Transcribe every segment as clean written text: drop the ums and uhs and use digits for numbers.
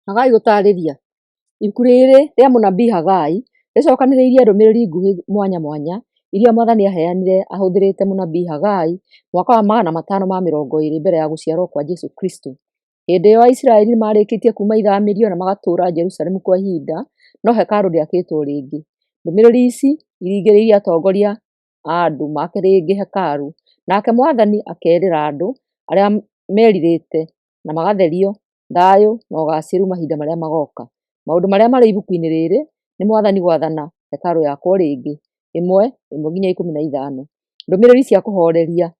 Hagai gũtarĩria. Ibuku rĩrĩ rĩa mũnabii Hagai rĩcokanĩrĩirie ndũmĩrĩri nguhĩ mwanya mwanya iria Mwathani aheanire ahũthĩrĩte mũnabii Hagai mwaka wa 520 mbere ya gũciarwo kwa Jesũ Kristo. Hĩndĩ ĩyo Aisiraeli nĩmarĩkĩtie kuma ithamĩrio na magatũũra Jerusalemu kwa ihinda, no hekarũ ndĩakĩtwo rĩngĩ. Ndũmĩrĩri ici iringĩrĩirie atongoria a andũ make rĩngĩ hekarũ, nake Mwathani akerĩra andũ arĩa merirĩte na magatherio thayũ na ũgacĩru mahinda marĩa magoka. Maũndũ marĩa marĩ ibuku-inĩ rĩrĩ nĩ Mwathani gwathana hekarũ yakwo rĩngĩ, 1:1-15. Ndũmĩrĩri cia kũhoreria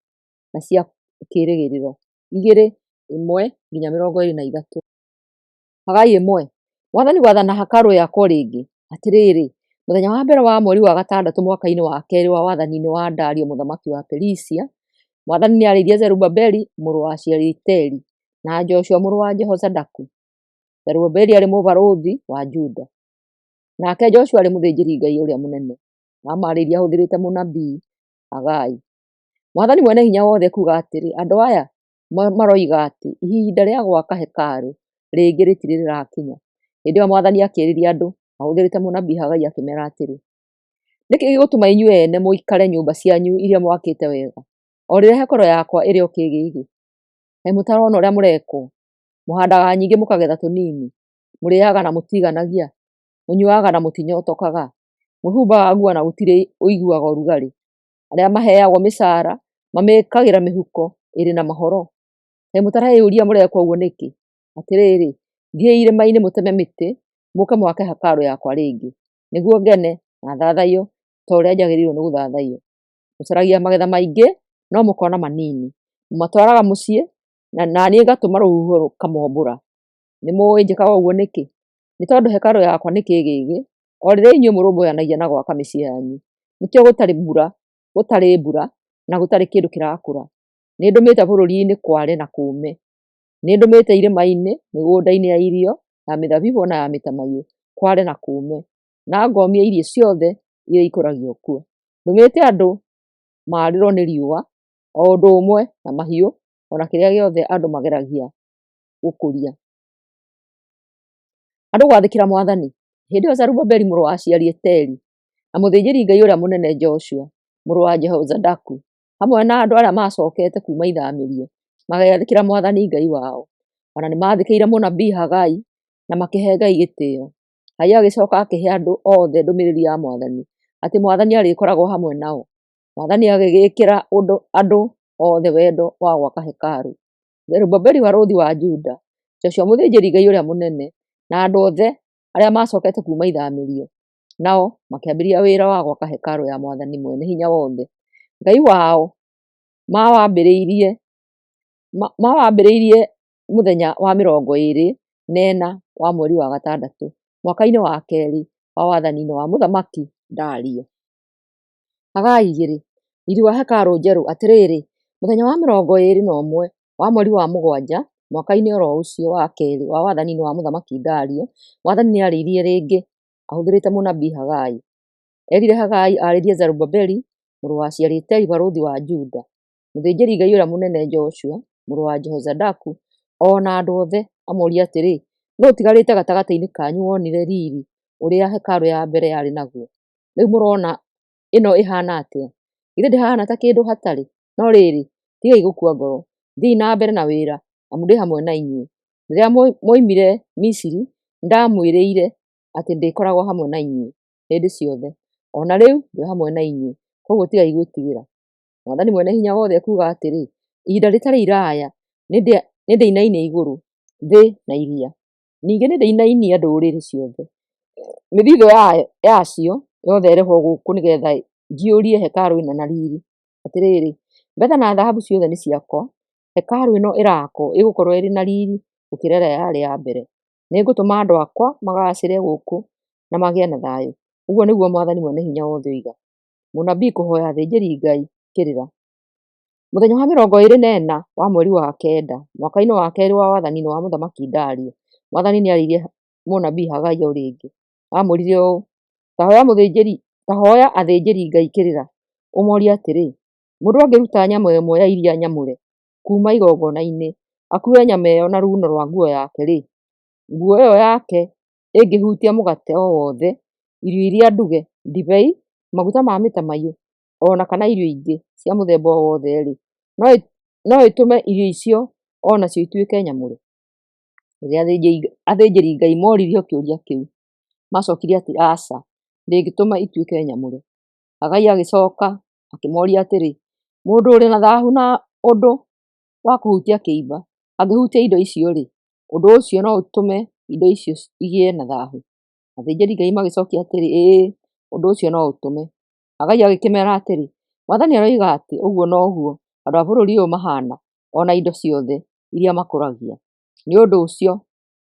na cia kĩĩrĩgĩrĩro, 2:1-23. Hagai 1. Mwathani gwathana hekarũ yakwo rĩngĩ. Atĩrĩrĩ, mũthenya wa mbere wa mweri wa gatandatũ mwaka-inĩ wa kerĩ wa wathani-inĩ wa Dario mũthamaki wa Perisia, Mwathani nĩarĩirie Zerubabeli mũrũ wa Shealitieli na Joshua mũrũ wa Jehozadaku. Zerubabeli arĩ mũbarũthi wa Juda, nake Joshua arĩ mũthĩnjĩri Ngai ũrĩa mũnene. Amarĩria ahũthĩrĩte mũnabii Hagai. Mwathani mwene hinya wothe kuuga atĩrĩ, andũ aya maroiga atĩ ihinda rĩa gwaka hekarũ rĩngĩ rĩtirĩ rĩrakinya. Hĩndĩ ĩyo Mwathani akĩarĩria andũ ahũthĩrĩte mũnabii Hagai akĩmera atĩrĩ, nĩkĩ gĩgũtũma inyuĩ ene mũikare nyũmba cianyu iria mwakĩte wega, o rĩrĩa hekarũ yakwa ĩrĩ o kĩĩgĩgĩ? Kaĩ mũtarona ũrĩa mũrekwo? Mũhandaga nyingĩ mũkagetha tũnini, mũrĩaga na mũtiiganagia, mũnyuaga na mũtinyotokaga, mwĩhumbaga nguo na gũtirĩ ũiguaga ũrugarĩ. Arĩa maheagwo mĩcaara mamĩĩkagĩra mĩhuko ĩrĩ na mahoro. Kaĩ mũtareyũria mũrekwo ũguo nĩkĩ? Atĩrĩrĩ, thiĩi irĩma-inĩ mũteme mĩtĩ, mũke mwake hekarũ yakwa rĩngĩ, nĩguo ngene na thathaio ta ũrĩa njagĩrĩirwo nĩ gũthathaio. Mũcaragia magetha maingĩ no mũkona manini, mũmatwaraga mũciĩ na niĩ ngatũma rũhuho rũkamombũra. Nĩmũĩ njĩkaga ũguo nĩkĩ? Nĩ tondũ hekarũ yakwa nĩ kĩĩgĩgĩ, o rĩrĩa inyuĩ mũrũmbũyanagia na gwaka mĩciĩ yanyu. Nĩkĩo gũtarĩ mbura na gũtarĩ kĩndũ kĩrakũra. Nĩndũmĩte bũrũri-inĩ kware na kũũme. Nĩndũmĩte irĩma-inĩ, mĩgũnda-inĩ ya irio, ya mĩthabibũ na ya mĩtamaiyũ, kware na kũũme, na ngomia irio ciothe iria ikũragio kuo. Ndũmĩte andũ maarĩrwo nĩ riũa, o ũndũ ũmwe na mahiũ, ona kĩrĩa gĩothe andũ mageragia gũkũria. Andũ gwathĩkĩra Mwathani. Hĩndĩ ĩyo Zerubabeli mũrũ wa Shealitieli na mũthĩnjĩri Ngai ũrĩa mũnene Joshua mũrũ wa Jehozadaku hamwe na andũ arĩa macokete kuma ithamĩrio magĩathĩkĩra Mwathani Ngai wao. Ona nĩmathĩkĩire mũnabii Hagai na makĩhe Ngai gĩtĩĩo. Ngai agĩcoka akĩhe andũ othe ndũmĩrĩri ya Mwathani, atĩ Mwathani arĩkoragwo hamwe nao. Mwathani agĩgĩkĩra andũ othe wendo wa gwaka hekarũ. Zerubabeli barũthi wa Juda, Joshua mũthĩnjĩri Ngai ũrĩa mũnene na andũ othe arĩa macokete kuma ithamĩrio, nao makĩambĩrĩria wĩra wa gwaka hekarũ ya Mwathani mwene hinya wothe Ngai wao. Mawambĩrĩirie mũthenya wa 24 wa mweri wa gatandatũ mwaka-inĩ wa kerĩ wa wathani-inĩ wa mũthamaki Dario. Hagai 2. Riiri wa hekarũ njerũ. Atĩrĩrĩ, mũthenya wa 21 wa mweri wa mũgwanja mwaka-inĩ oro ũcio wa kerĩ wa wathani-inĩ wa mũthamaki Dario, Mwathani nĩarĩirie rĩngĩ ahũthĩrĩte mũnabii Hagai. Erire Hagai arĩrie Zerubabeli mũrũ wa Shealitieli barũthi wa Juda, mũthĩnjĩri Ngai ũrĩa mũnene Joshua mũrũ wa Jehozadaku, ona andũ othe, amũũrie atĩrĩ, nũũ ũtigarĩte gatagatĩ-inĩ kanyu wonire riiri ũrĩa hekarũ ya mbere yarĩ naguo? Rĩu mũrona ĩno ĩhana atĩa? Githĩ ndĩhana ta kĩndũ hatarĩ? No rĩrĩ, tigai gũkua ngoro, thiĩi na mbere na wĩra, amu ndĩ hamwe na inyuĩ. Rĩrĩa moimire Misiri, nĩndamwĩrĩire atĩ ndĩkoragwo hamwe na inyuĩ hĩndĩ ciothe. Ona rĩu ndĩ hamwe na inyuĩ, koguo tigai gwĩtigĩra. Mwathani mwene hinya wothe ekuuga atĩrĩ, ihinda rĩtarĩ iraaya nĩndĩinainia igũrũ, thĩ na iria. Ningĩ nĩndĩinainia ndũrĩrĩ ciothe. Mĩthithũ yacio yothe ĩrehwo gũkũ nĩgetha njiyũrie hekarũ ĩno na riiri. Atĩrĩrĩ, betha na thahabu ciothe nĩ ciakwa. Hekarũ ĩno ĩraakwo ĩgũkorwo ĩrĩ na riiri gũkĩra ĩrĩa yarĩ ya mbere. Nĩngũtũma andũ akwa magacĩre gũkũ na magĩe na thayũ. Ũguo nĩguo Mwathani mwene hinya wothe oiga. Mũnabii kũhoya athĩnjĩri Ngai kĩrĩra. Mũthenya wa 24 wa mweri wa kenda mwaka-inĩ wa kerĩ wa wathani-inĩ wa mũthamaki Dario, Mwathani nĩarĩirie mũnabii Hagai o rĩngĩ. Amwĩrire ũũ, ta hoya athĩnjĩri Ngai kĩrĩra, ũmorie atĩrĩ, mũndũ angĩruta nyama ĩmwe ya iria nyamũre kuma igongona-inĩ, akue nyama ĩyo na ruuno rwa nguo yake-rĩ, nguo ĩyo yake ĩngĩhutia mũgate o wothe, irio iria nduge, ndibei, maguta ma mĩtamaiyũ, ona kana irio ingĩ cia mũthemba o wothe-rĩ, no ĩtũme irio icio onacio ituĩke nyamũre? Rĩrĩa athĩnjĩri Ngai moririo kĩũria kĩu, macokire atĩ aca, ndĩngĩtũma ituĩke nyamũre. Hagai agĩcoka akĩmoria atĩrĩ, mũndũ ũrĩ na thahu na ũndũ wa kũhutia kĩimba angĩhutia indo icio-rĩ, ũndũ ũcio no ũtũme indo icio igĩe na thahu? Athĩnjĩri Ngai magĩcokia atĩrĩ, ĩĩ, ũndũ ũcio no ũtũme. Hagai agĩkĩmera atĩrĩ, Mwathani aroiga atĩ ũguo noguo andũ a bũrũri ũyũ mahana, ona indo ciothe iria makũragia. Nĩ ũndũ ũcio,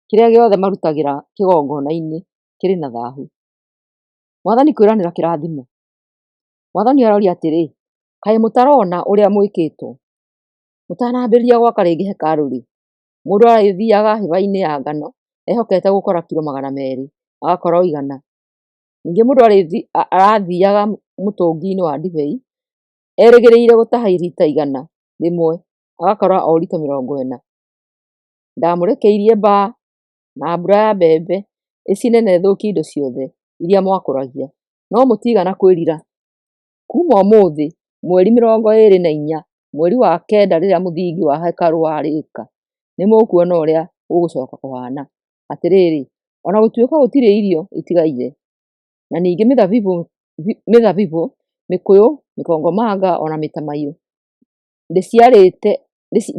kĩrĩa gĩothe marutagĩra kĩgongona-inĩ kĩrĩ na thahu. Mwathani kwĩranĩra kĩrathimo. Mwathani aroria atĩrĩ, kaĩ mũtarona ũrĩa mwĩkĩtwo? Mũtanambĩrĩria gwaka rĩngĩ hekarũ-rĩ, mũndũ arĩthiaga hĩba-inĩ ya ngano ehokete gũkora kiro 200, agakora o 100. Ningĩ mũndũ arathiaga mũtũngi-inĩ wa ndibei erĩgĩrĩire gũtaha lita 100 rĩmwe, agakora o lita 40. Ndamũrekeirie mbaa na mbura ya mbembe ĩcine na ĩthũkie indo ciothe iria mwakũragia, no mũtigana kwĩrira. Kuma ũmũthĩ mweri 24 mweri wa kenda, rĩrĩa mũthingi wa hekarũ warĩka, nĩmũkuona ũrĩa ũgũcoka kũhana. Atĩrĩrĩ, ona gũtuĩka gũtirĩ irio itigaire, na ningĩ mĩthabibũ, mĩkũyũ, mĩkomamanga ona mĩtamaiyũ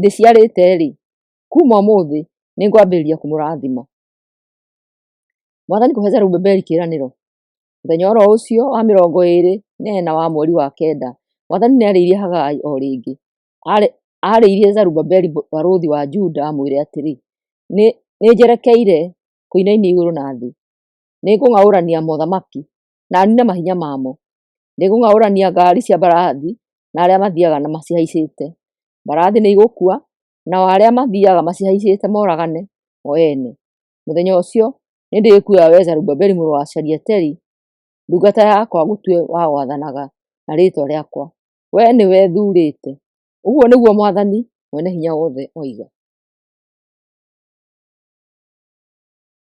ndĩciarĩte-rĩ, kuma ũmũthĩ nĩngwambĩrĩria kũmũrathima. Mwathani kũhe Zerubabeli kĩĩranĩro. Mũthenya oro ũcio wa 24 wa mweri wa kenda, Mwathani nĩarĩirie Hagai o rĩngĩ. Arĩirie Zerubabeli barũthi wa Juda amwĩre atĩrĩ, nĩnjerekeire kũinaina igũrũ na thĩ. Nĩngũng'aũrania mothamaki na nine mahinya mamo. Nĩngũng'aũrania ngari cia mbarathi na arĩa mathiaga na macihaicĩte. Mbarathi nĩigũkua, nao arĩa mathiaga macihaicĩte moragane o ene. Mũthenya ũcio nĩndĩkuoya wee Zerubabeli mũrũ wa Shealitieli, ndungata yakwa, gũtue wa gwathanaga na rĩĩtwa rĩakwa. Wee nĩwe thurĩte. Ũguo nĩguo Mwathani Mwene-Hinya-Wothe oiga.